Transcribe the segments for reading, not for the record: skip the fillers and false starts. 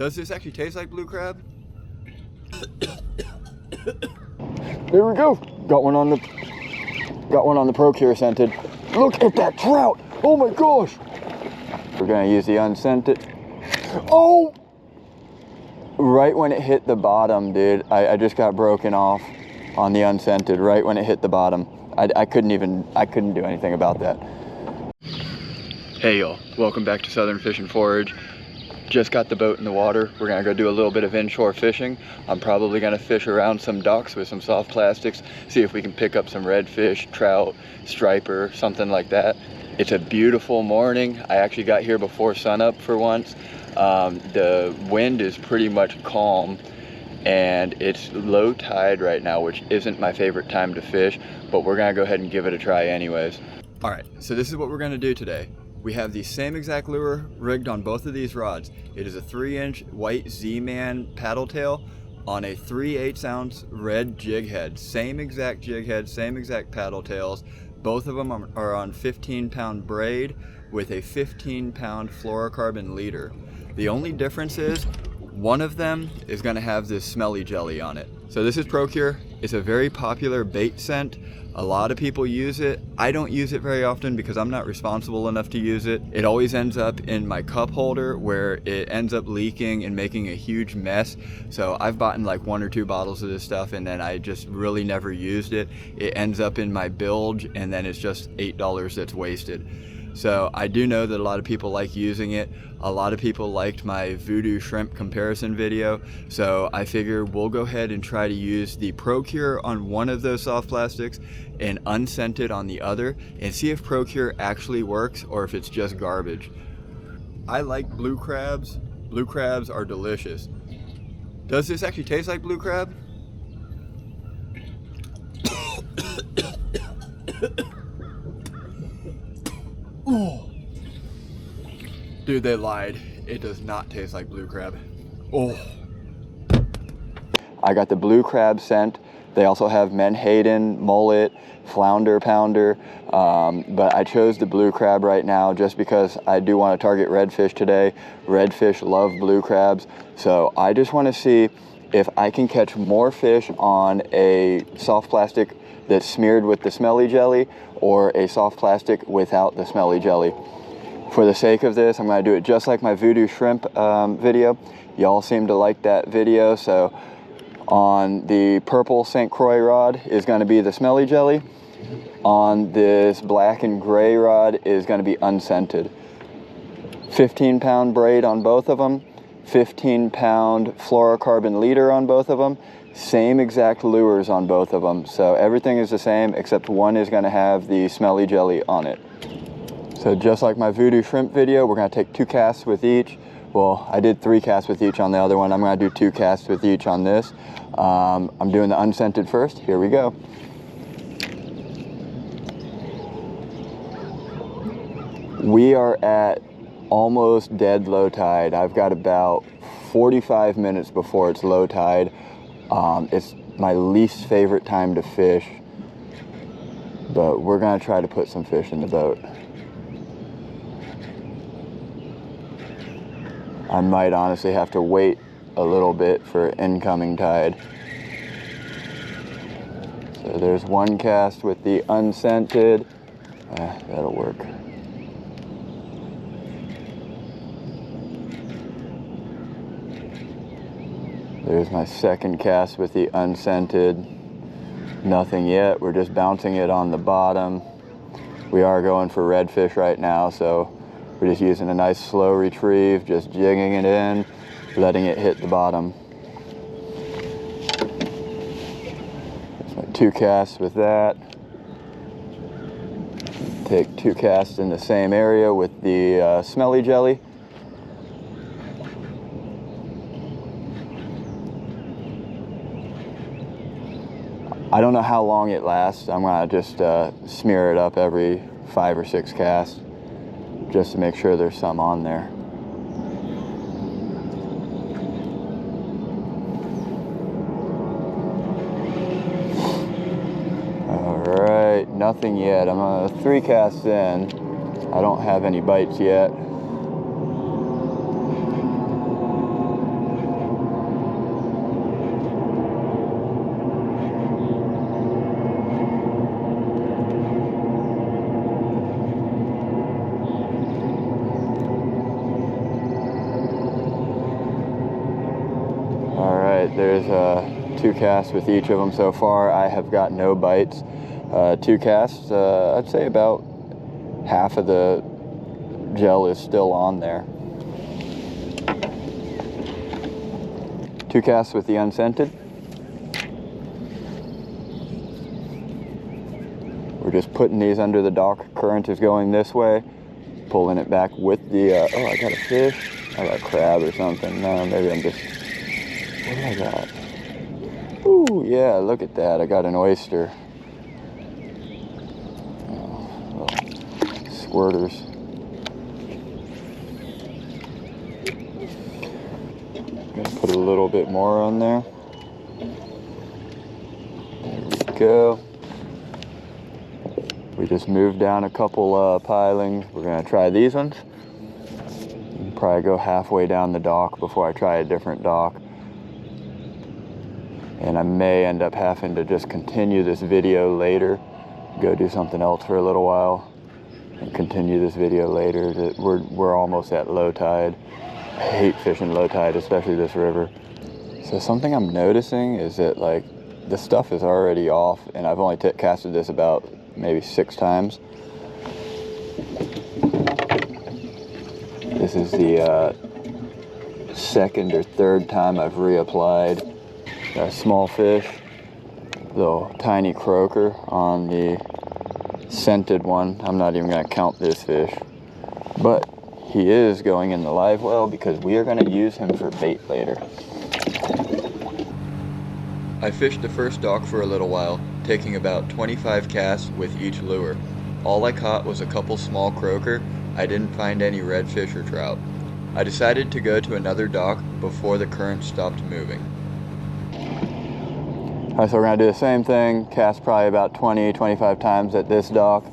Does this actually taste like blue crab? There we go. Got one on the ProCure scented. Look at that trout. Oh my gosh. We're gonna use the unscented. Oh! Right when it hit the bottom, dude, I just got broken off on the unscented right when it hit the bottom. I couldn't do anything about that. Hey y'all, welcome back to Southern Fish and Forage. Just got the boat in the water. We're gonna go do a little bit of inshore fishing. I'm probably gonna fish around some docks with some soft plastics, see if we can pick up some redfish, trout, striper, something like that. It's a beautiful morning. I actually got here before sunup for once. The wind is pretty much calm and it's low tide right now, which isn't my favorite time to fish, but we're gonna go ahead and give it a try anyways. All right, so this is what we're gonna do today. We have the same exact lure rigged on both of these rods. It is a 3-inch white Z-Man paddle tail on a 3/8 ounce red jig head. Same exact jig head, same exact paddle tails. Both of them are on 15-pound braid with a 15-pound fluorocarbon leader. The only difference is one of them is gonna have this smelly jelly on it. So this is ProCure. It's a very popular bait scent. A lot of people use it. I don't use it very often because I'm not responsible enough to use it. It always ends up in my cup holder where it ends up leaking and making a huge mess. So I've bought in like 1 or 2 bottles of this stuff and then I just really never used it. It ends up in my bilge and then it's just $8 that's wasted. So I do know that a lot of people like using it. A lot of people liked my voodoo shrimp comparison video. So I figure we'll go ahead and try to use the ProCure on one of those soft plastics and unscented on the other and see if ProCure actually works or if it's just garbage. I like blue crabs. Blue crabs are delicious. Does this actually taste like blue crab? Oh. Dude, they lied. It does not taste like blue crab. Oh. I got the blue crab scent. They also have menhaden, mullet, flounder, pounder, but I chose the blue crab right now just because I do want to target redfish today. Redfish love blue crabs, so I just want to see if I can catch more fish on a soft plastic that's smeared with the smelly jelly or a soft plastic without the smelly jelly. For the sake of this, I'm going to do it just like my voodoo shrimp video. Y'all seem to like that video, so on the purple St. Croix rod is going to be the smelly jelly. On this black and gray rod is going to be unscented. 15-pound braid on both of them, 15-pound fluorocarbon leader on both of them, same exact lures on both of them. So everything is the same except one is going to have the smelly jelly on it. So just like my voodoo shrimp video, we're going to take 2 casts with each. Well, I did 3 casts with each on the other one. I'm going to do 2 casts with each on this. I'm doing the unscented first. Here we go. We are at almost dead low tide. I've got about 45 minutes before it's low tide. It's my least favorite time to fish, but we're going to try to put some fish in the boat. I might honestly have to wait a little bit for incoming tide. So there's 1 cast with the unscented. That'll work. There's my 2nd cast with the unscented. Nothing yet. We're just bouncing it on the bottom. We are going for redfish right now, so we're just using a nice slow retrieve, just jigging it in, letting it hit the bottom. There's my 2 casts with that. Take 2 casts in the same area with the smelly jelly. I don't know how long it lasts. I'm gonna just smear it up every 5 or 6 casts just to make sure there's some on there. All right, nothing yet. I'm 3 casts in. I don't have any bites yet. right, there's 2 casts with each of them so far. I have got no bites. 2 casts, I'd say about half of the gel is still on there. 2 casts with the unscented. We're just putting these under the dock. Current is going this way. Pulling it back with the, oh, I got a fish. I got a crab or something. No, maybe I'm just, what do I got? Ooh, yeah, look at that. I got an oyster. Oh, squirters. Gonna put a little bit more on there. There we go. We just moved down a couple pilings. We're gonna try these ones. Probably go halfway down the dock before I try a different dock. And I may end up having to just continue this video later, go do something else for a little while, and continue this video later. We're almost at low tide. I hate fishing low tide, especially this river. So something I'm noticing is that like the stuff is already off, and I've only casted this about maybe 6 times. This is the 2nd or 3rd time I've reapplied. Got a small fish, little tiny croaker on the scented one. I'm not even gonna count this fish, but he is going in the live well because we are gonna use him for bait later. I fished the first dock for a little while, taking about 25 casts with each lure. All I caught was a couple small croaker. I didn't find any redfish or trout. I decided to go to another dock before the current stopped moving. Alright, so we're gonna do the same thing, cast probably about 20-25 times at this dock,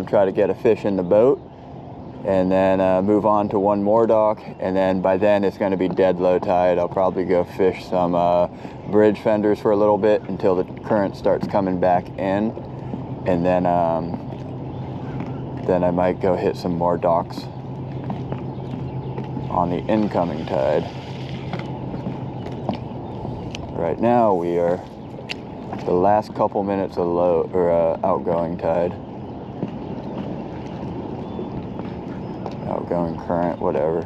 try to get a fish in the boat, and then move on to one more dock, and then by then it's gonna be dead low tide. I'll probably go fish some bridge fenders for a little bit until the current starts coming back in, and then I might go hit some more docks on the incoming tide. Right now we are the last couple minutes of low or outgoing tide, outgoing current, whatever.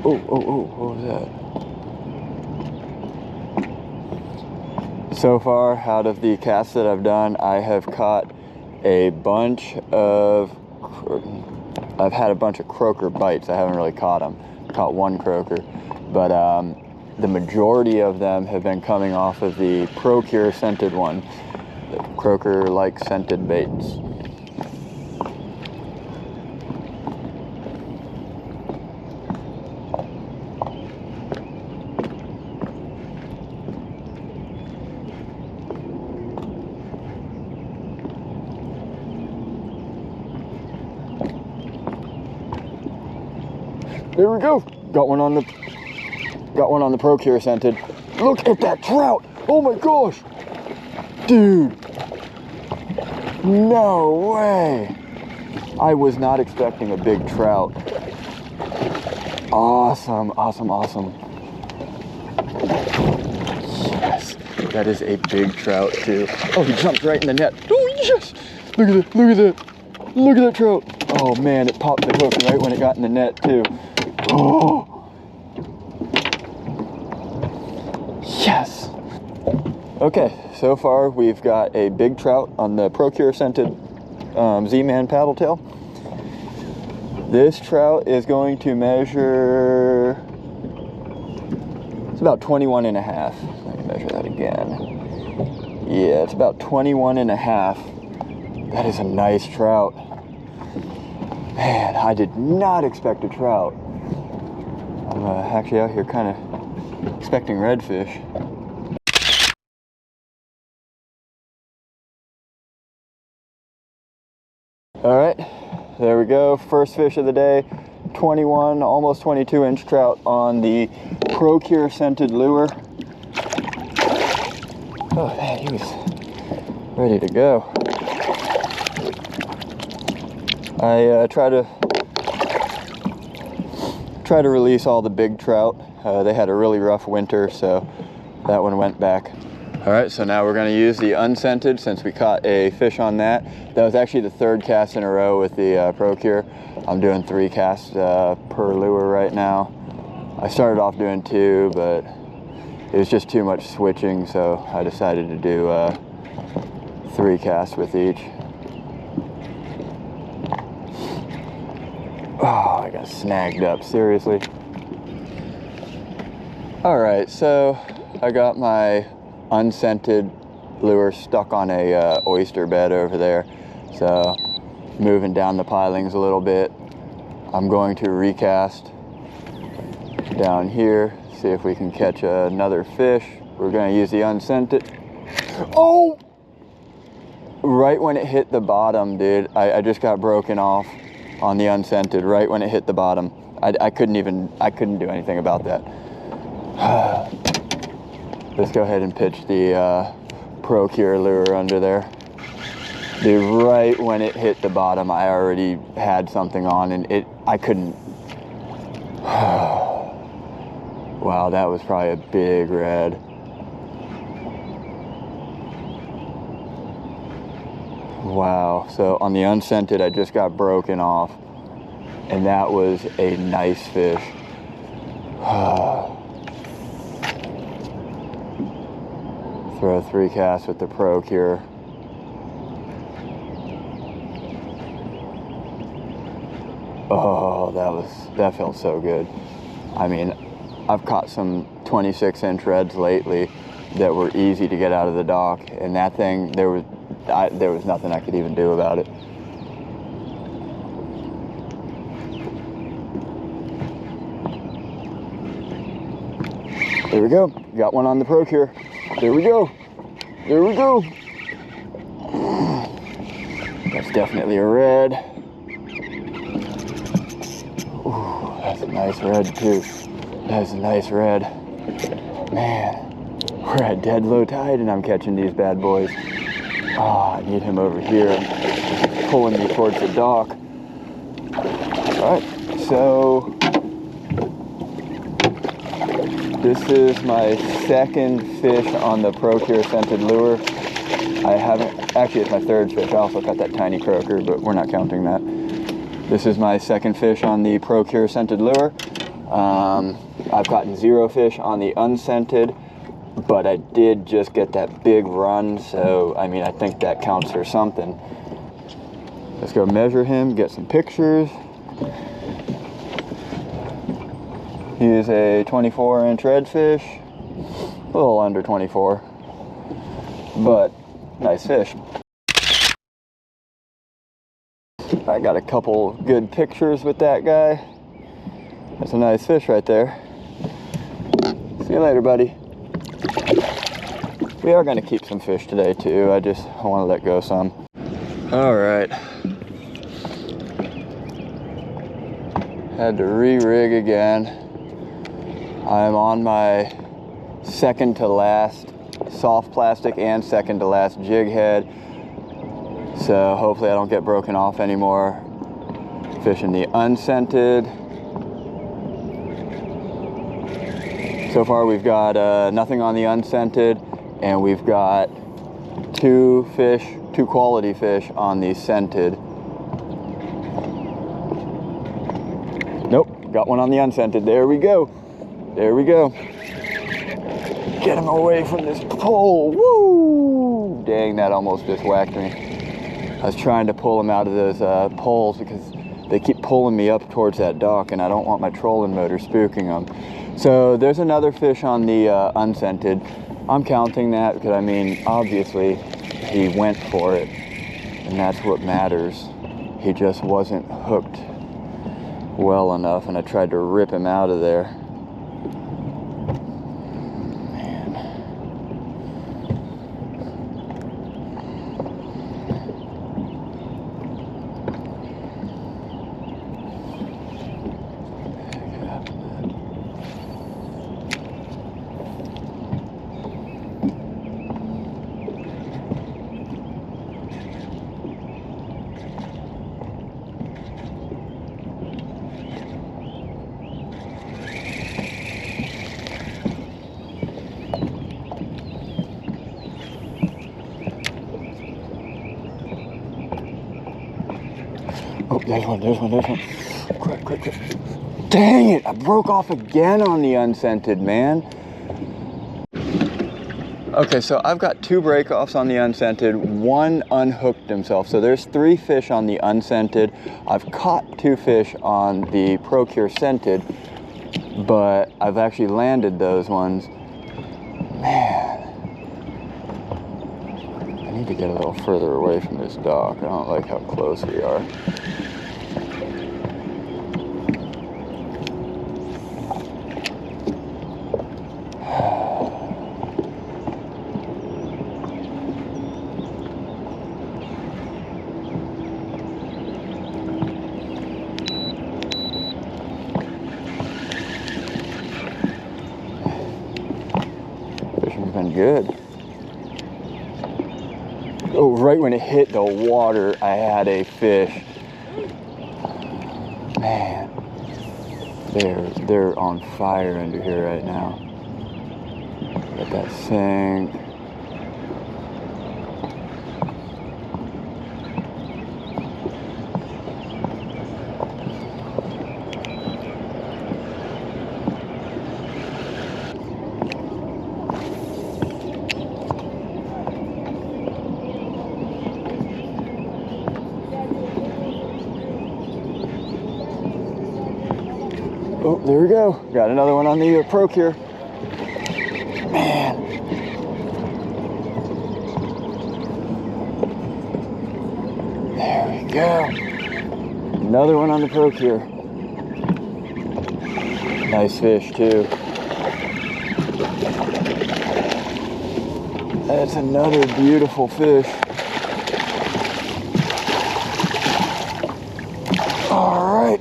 Oh, what was that? So far, out of the casts that I've done, I have caught a bunch of, I've had a bunch of croaker bites. I haven't really caught them. Caught one croaker, but the majority of them have been coming off of the ProCure scented one, the croaker-like scented baits. There we go. Got one on the ProCure scented. Look at that trout. Oh my gosh. Dude. No way. I was not expecting a big trout. Awesome. Yes. That is a big trout too. Oh, he jumped right in the net. Oh yes. Look at that trout. Oh man, it popped the hook right when it got in the net too. Oh, yes. Okay, so far we've got a big trout on the ProCure scented Z-Man paddletail. This trout is going to measure, it's about 21 and a half. Let me measure that again. Yeah, it's about 21 and a half. That is a nice trout. Man, I did not expect a trout. I'm actually out here kind of expecting redfish. All right, there we go. First fish of the day, 21, almost 22-inch trout on the ProCure scented lure. Oh man, he was ready to go. I try to release all the big trout. They had a really rough winter, so that one went back. All right, so now we're gonna use the unscented since we caught a fish on that. That was actually the third cast in a row with the ProCure. I'm doing 3 casts per lure right now. I started off doing 2, but it was just too much switching, so I decided to do 3 casts with each. Oh, I got snagged up, seriously. All right, so I got my unscented lure stuck on a oyster bed over there. So moving down the pilings a little bit. I'm going to recast down here, see if we can catch another fish. We're gonna use the unscented. Oh! Right when it hit the bottom, dude, I just got broken off on the unscented right when it hit the bottom. I couldn't do anything about that. Let's go ahead and pitch the ProCure lure under there. Dude, right when it hit the bottom, I already had something on, and I couldn't. Wow, that was probably a big red. Wow, so on the unscented, I just got broken off, and that was a nice fish. Throw 3 casts with the ProCure. Oh, that felt so good. I mean, I've caught some 26-inch reds lately that were easy to get out of the dock, and that thing, there was nothing I could even do about it. There we go. Got one on the ProCure. There we go. There we go. That's definitely a red. Ooh, that's a nice red too. That's a nice red. Man, we're at dead low tide and I'm catching these bad boys. Ah, I need him over here, pulling me towards the dock. All right, so this is my second fish on the ProCure scented lure. Actually it's my third fish. I also caught that tiny croaker, but we're not counting that. This is my second fish on the ProCure scented lure. I've gotten 0 fish on the unscented, but I did just get that big run, so I mean, I think that counts for something. Let's go measure him, get some pictures. He is a 24-inch redfish, a little under 24, but nice fish. I got a couple good pictures with that guy. That's a nice fish right there. See you later, buddy. We are gonna keep some fish today too. I want to let go some. All right. Had to re-rig again. I'm on my second to last soft plastic and second to last jig head. So hopefully I don't get broken off anymore. Fishing the unscented. So far we've got nothing on the unscented, and we've got 2 quality fish on the scented. Nope, got one on the unscented. There we go. There we go. Get him away from this pole. Woo! Dang, that almost just whacked me. I was trying to pull him out of those poles because they keep pulling me up towards that dock, and I don't want my trolling motor spooking them. So there's another fish on the unscented. I'm counting that because, I mean, obviously he went for it, and that's what matters. He just wasn't hooked well enough, and I tried to rip him out of there. Oh, there's one, there's one, there's one. Quick, quick, quick. Dang it, I broke off again on the unscented, man. Okay, so I've got 2 break-offs on the unscented, 1 unhooked himself. So there's 3 fish on the unscented. I've caught 2 fish on the ProCure scented, but I've actually landed those ones. Man, I need to get a little further away from this dock. I don't like how close we are. Fishing's been good. Oh, right when it hit the water, I had a fish. Man, they're on fire under here right now. Let that sink. Oh, there we go. Got another one on the ProCure. Man. There we go. Another one on the ProCure. Nice fish too. That's another beautiful fish. All right.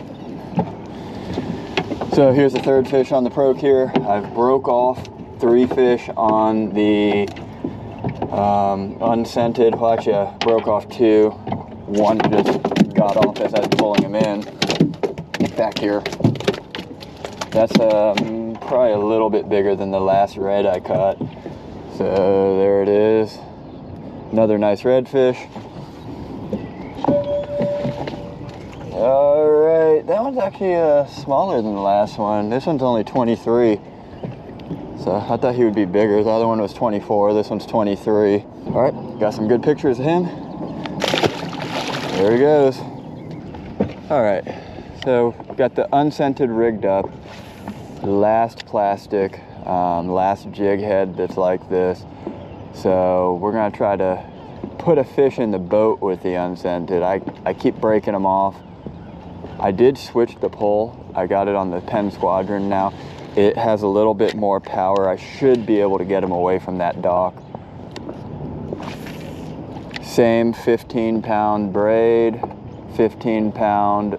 So here's the 3rd fish on the ProCure. I've broke off 3 fish on the unscented. Well, actually, I broke off 2. One just got off as I was pulling him in. Back here. That's probably a little bit bigger than the last red I caught. So there it is. Another nice redfish. All right, that one's actually smaller than the last one. This one's only 23. So I thought he would be bigger. The other one was 24, this one's 23. All right, got some good pictures of him. There he goes. All right, so got the unscented rigged up. Last plastic, last jig head that's like this. So we're gonna try to put a fish in the boat with the unscented. I keep breaking them off. I did switch the pole. I got it on the Penn Squadron now. It has a little bit more power. I should be able to get him away from that dock. Same 15-pound braid, 15-pound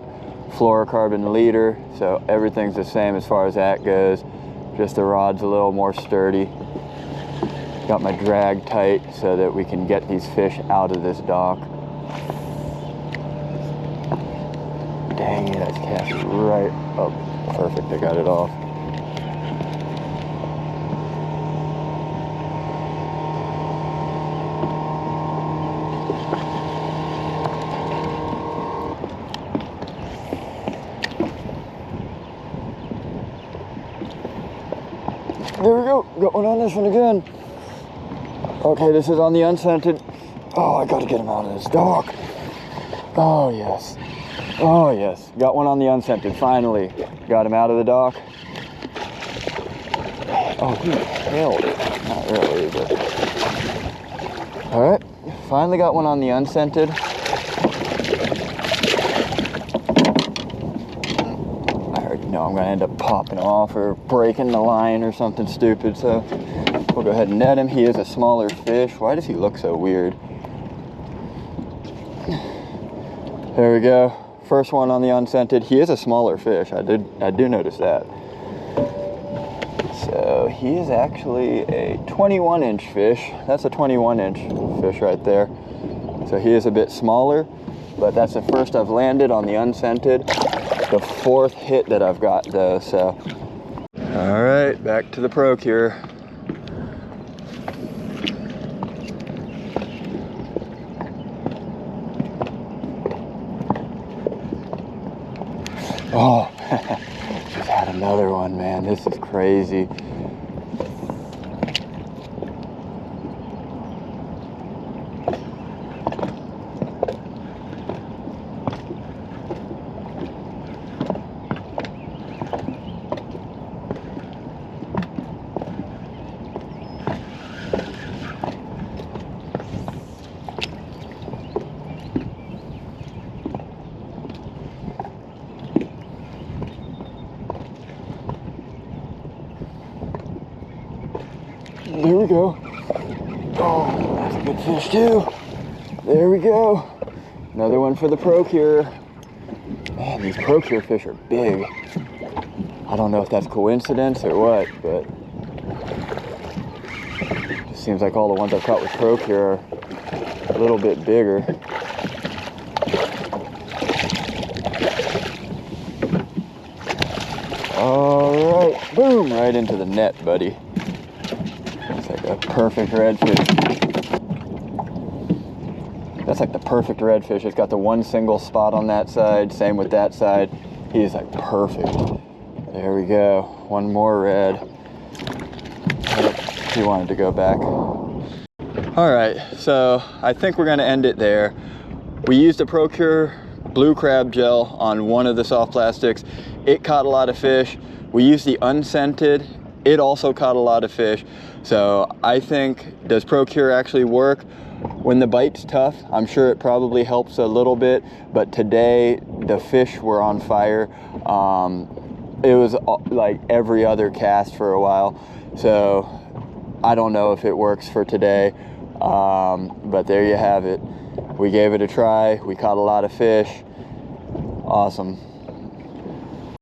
fluorocarbon leader. So everything's the same as far as that goes. Just the rod's a little more sturdy. Got my drag tight so that we can get these fish out of this dock. Dang it, I cast right. Oh, perfect, I got it off. There we go, got one on this one again. Okay, this is on the unscented. Oh, I gotta get him out of this dock. Oh, yes. Oh, yes. Got one on the unscented, finally. Got him out of the dock. Oh, he nailed it. Not really, but... All right, finally got one on the unscented. I already know I'm gonna end up popping off or breaking the line or something stupid, so we'll go ahead and net him. He is a smaller fish. Why does he look so weird? There we go. First one on the unscented. He is a smaller fish. I do notice that. So he is actually a 21-inch fish. That's a 21-inch fish right there. So he is a bit smaller, but that's the first I've landed on the unscented. The 4th hit that I've got though, so. All right, back to the ProCure. Oh, just had another one, man. This is crazy. There we go. Oh, that's a good fish too. There we go. Another one for the ProCure. Man, these ProCure fish are big. I don't know if that's coincidence or what, but it just seems like all the ones I've caught with ProCure are a little bit bigger. All right, boom, right into the net, buddy. It's like a perfect redfish. That's like the perfect redfish. It's got the one single spot on that side, same with that side. He's like perfect. There we go, one more red. He wanted to go back. All right, so I think we're gonna end it there. We used a ProCure blue crab gel on one of the soft plastics. It caught a lot of fish. We used the unscented. It also caught a lot of fish. So I think, does ProCure actually work? When the bite's tough, I'm sure it probably helps a little bit, but today the fish were on fire. It was like every other cast for a while. So I don't know if it works for today, but there you have it. We gave it a try. We caught a lot of fish. Awesome.